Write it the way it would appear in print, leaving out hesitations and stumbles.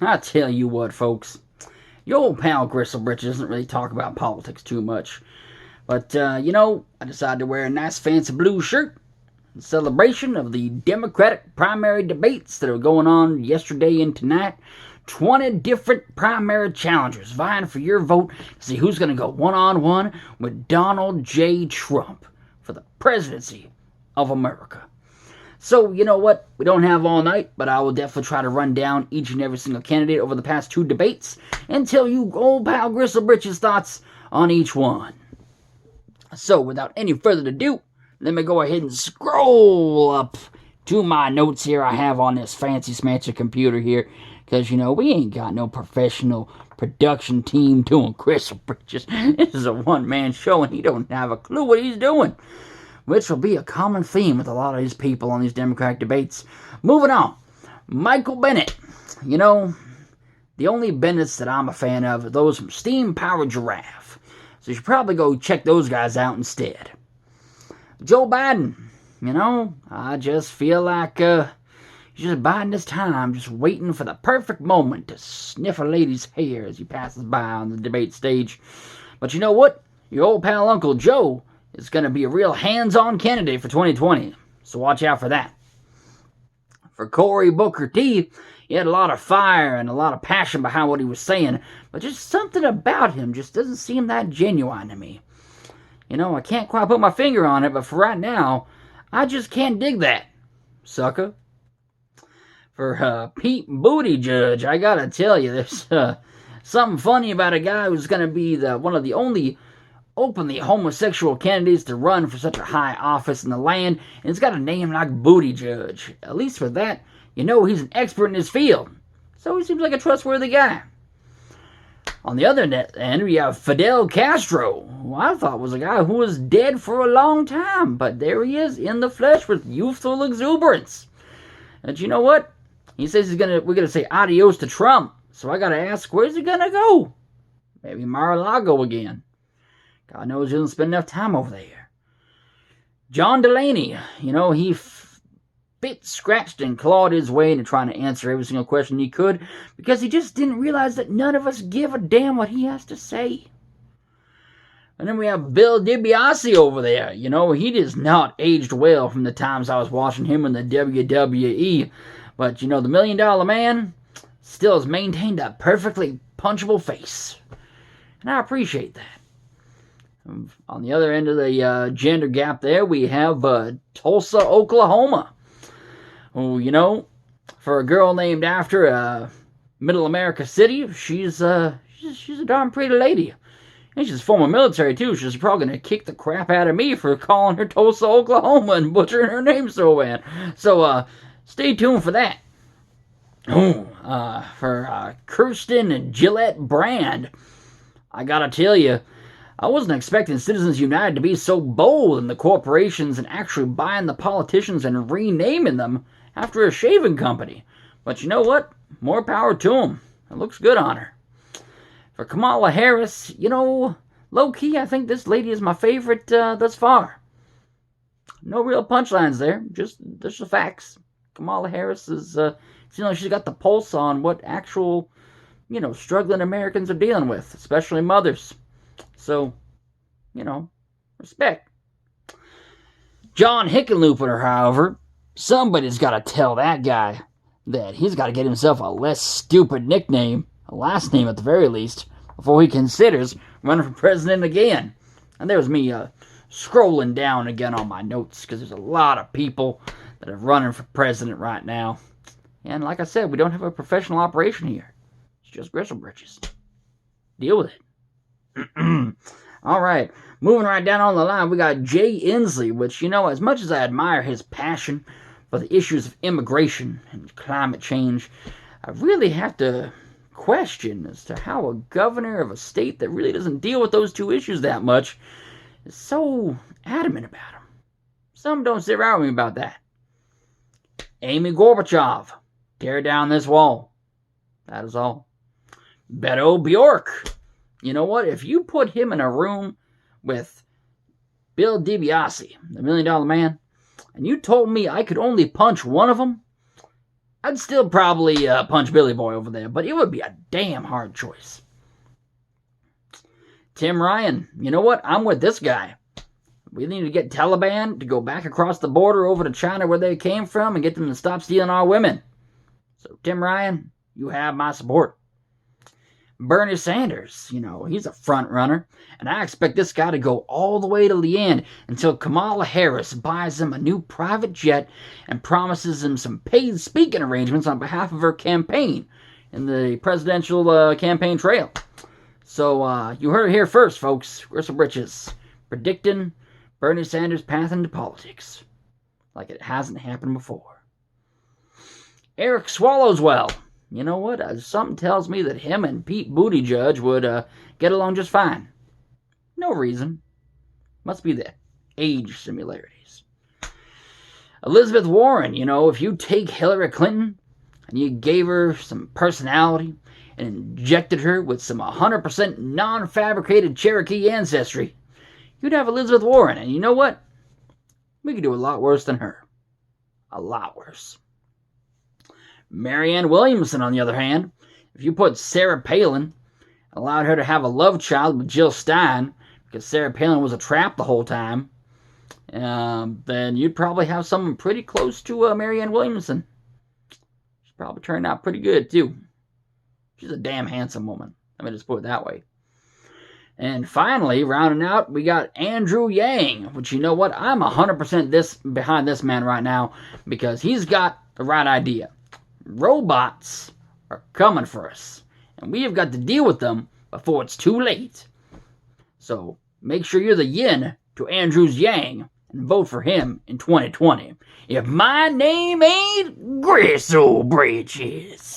I tell you what, folks. Your old pal Grisle Britches doesn't really talk about politics too much. But, I decided to wear a nice fancy blue shirt in celebration of the Democratic primary debates that are going on yesterday and tonight. 20 different primary challengers vying for your vote to see who's going to go one-on-one with Donald J. Trump for the presidency of America. So, you know what? We don't have all night, but I will definitely try to run down each and every single candidate over the past 2 debates and tell you old pal Grisle Britches' thoughts on each one. So, without any further ado, let me go ahead and scroll up to my notes here I have on this fancy smancy computer here. Because, we ain't got no professional production team doing Grisle Britches. This is a one-man show, and he don't have a clue what he's doing. Which will be a common theme with a lot of these people on these Democratic debates. Moving on. Michael Bennet. The only Bennets that I'm a fan of are those from Steam Powered Giraffe. So you should probably go check those guys out instead. Joe Biden. I just feel like he's just biding his time, just waiting for the perfect moment to sniff a lady's hair as he passes by on the debate stage. But you know what? Your old pal Uncle Joe is going to be a real hands-on candidate for 2020. So watch out for that. For Cory Booker T, he had a lot of fire and a lot of passion behind what he was saying, but just something about him just doesn't seem that genuine to me. I can't quite put my finger on it, but for right now, I just can't dig that, sucker. For Pete Buttigieg, I gotta tell you, there's something funny about a guy who's gonna be one of the only openly homosexual candidates to run for such a high office in the land, and it's got a name like Buttigieg. At least for that, he's an expert in his field. So he seems like a trustworthy guy. On the other end, we have Fidel Castro, who I thought was a guy who was dead for a long time, but there he is in the flesh with youthful exuberance. And you know what? He says we're gonna say adios to Trump. So I gotta ask, where's he gonna go? Maybe Mar-a-Lago again. God knows he doesn't spend enough time over there. John Delaney, he bit, scratched, and clawed his way into trying to answer every single question he could because he just didn't realize that none of us give a damn what he has to say. And then we have Bill DiBiase over there. He does not aged well from the times I was watching him in the WWE. But, the $1 Million Man still has maintained a perfectly punchable face. And I appreciate that. On the other end of the gender gap there, we have Tulsa, Oklahoma. Who, for a girl named after a Middle America city, she's a darn pretty lady. And she's former military, too. She's probably going to kick the crap out of me for calling her Tulsa, Oklahoma and butchering her name so bad. So, stay tuned for that. For Kirsten Gillette Brand, I gotta tell you, I wasn't expecting Citizens United to be so bold in the corporations and actually buying the politicians and renaming them after a shaving company. But you know what? More power to them. It looks good on her. For Kamala Harris, low-key, I think this lady is my favorite thus far. No real punchlines there, just the facts. Kamala Harris is, she's got the pulse on what actual, struggling Americans are dealing with, especially mothers. So, respect. John Hickenlooper, however, somebody's got to tell that guy that he's got to get himself a less stupid nickname, a last name at the very least, before he considers running for president again. And there's me scrolling down again on my notes, because there's a lot of people that are running for president right now. And like I said, we don't have a professional operation here. It's just Grisle Britches. Deal with it. All right, moving right down on the line, we got Jay Inslee, which, as much as I admire his passion for the issues of immigration and climate change, I really have to question as to how a governor of a state that really doesn't deal with those two issues that much is so adamant about them. Some don't sit around with me about that. Amy Gorbachev, tear down this wall. That is all. Beto Bjork. You know what? If you put him in a room with Bill DiBiase, the $1 Million Man, and you told me I could only punch one of them, I'd still probably punch Billy Boy over there, but it would be a damn hard choice. Tim Ryan, you know what? I'm with this guy. We need to get Taliban to go back across the border over to China where they came from and get them to stop stealing our women. So, Tim Ryan, you have my support. Bernie Sanders, he's a front runner, and I expect this guy to go all the way to the end until Kamala Harris buys him a new private jet and promises him some paid speaking arrangements on behalf of her campaign in the presidential campaign trail. So, you heard it here first, folks. Grisle Britches predicting Bernie Sanders' path into politics like it hasn't happened before. Eric Swallowswell. You know what? Something tells me that him and Pete Buttigieg would get along just fine. No reason. Must be the age similarities. Elizabeth Warren, if you take Hillary Clinton and you gave her some personality and injected her with some 100% non-fabricated Cherokee ancestry, you'd have Elizabeth Warren. And you know what? We could do a lot worse than her. A lot worse. Marianne Williamson, on the other hand, if you put Sarah Palin and allowed her to have a love child with Jill Stein, because Sarah Palin was a trap the whole time, then you'd probably have someone pretty close to Marianne Williamson. She's probably turned out pretty good, too. She's a damn handsome woman. Let me just put it that way. And finally, rounding out, we got Andrew Yang, which, you know what, I'm 100% behind this man right now, because he's got the right idea. Robots are coming for us, and we have got to deal with them before it's too late. So make sure you're the yin to Andrew's yang and vote for him in 2020. If my name ain't Grisle Britches.